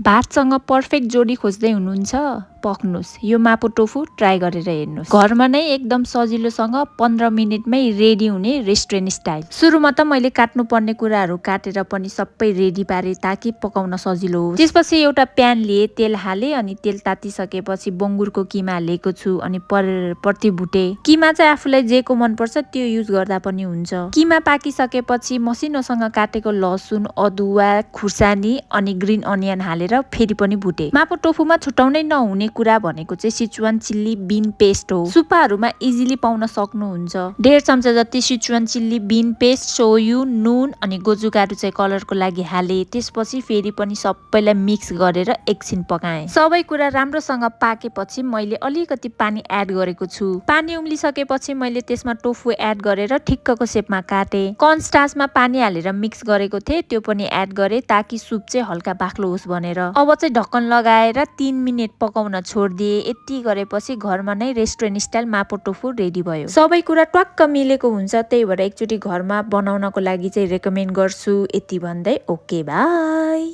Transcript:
भातसँग पर्फेक्ट जोडी खोज्दै हुनुहुन्छ? पक्नुस्, यो मापो टोफु ट्राई गरेर हेर्नुस्। घरमा नै एकदम सजिलोसँग 15 मिनेटमै रेडी हुने रेस्टुरेन्ट स्टाइल। सुरुमा त मैले काट्नु पर्ने कुराहरू काटेर पनि सबै रेडी पारे ताकि पकाउन सजिलो होस्। त्यसपछि एउटा प्यान लिए, तेल हाले अनि तेल तातिसकेपछि बङ्गुरको किमा हालेको छु अनि पर्ति भुटे। किमा चाहिँ आफूलाई जेको मन पर्छ त्यो युज गर्दा पनि हुन्छ। किमा पाकिसकेपछि मसिनोसँग काटेको लसुन, अदुवा, खुर्सानी अनि ग्रीन अनियन हालेर फेरि पनि भुटे। मापो टोफुमा छुटाउनै नहुने कुरा भनेको चाहिँ सिचुवान चिल्ली बिन पेस्ट हो। सुपाहरूमा इजिली पाउन सक्नुहुन्छ। 1.5 चम्चा जति सिचुवान चिल्ली बिन पेस्ट, सोयु, नुन अनि गोजुगारु चाहिँ कलरको लागि हाले। त्यसपछि फेरि पनि सबैलाई मिक्स गरेर एकछिन पकाएँ। सबै कुरा राम्रोसँग पाकेपछि मैले अलिकति पानी एड गरेको छु। पानी उम्लिसकेपछि मैले त्यसमा टोफु एड गरेर ठिक्कको शेपमा काटे। कर्नस्टार्चमा पानी हालेर मिक्स गरेको थिएँ, त्यो पनि एड गरे ताकि सुप चाहिँ हल्का बाक्लो होस् भनेर। अब चाहिँ ढक्कन लगाएर 3 मिनेट पकाउन छोडिदिए। यति गरेपछि घरमा नै रेस्टुरेन्ट स्टाइल मापो टोफु रेडी भयो। सबै कुरा ट्वाक्क मिलेको हुन्छ, त्यही भएर एकचोटि घरमा बनाउनको लागि चाहिँ रेकमेन्ड गर्छु। यति भन्दै ओके बाई।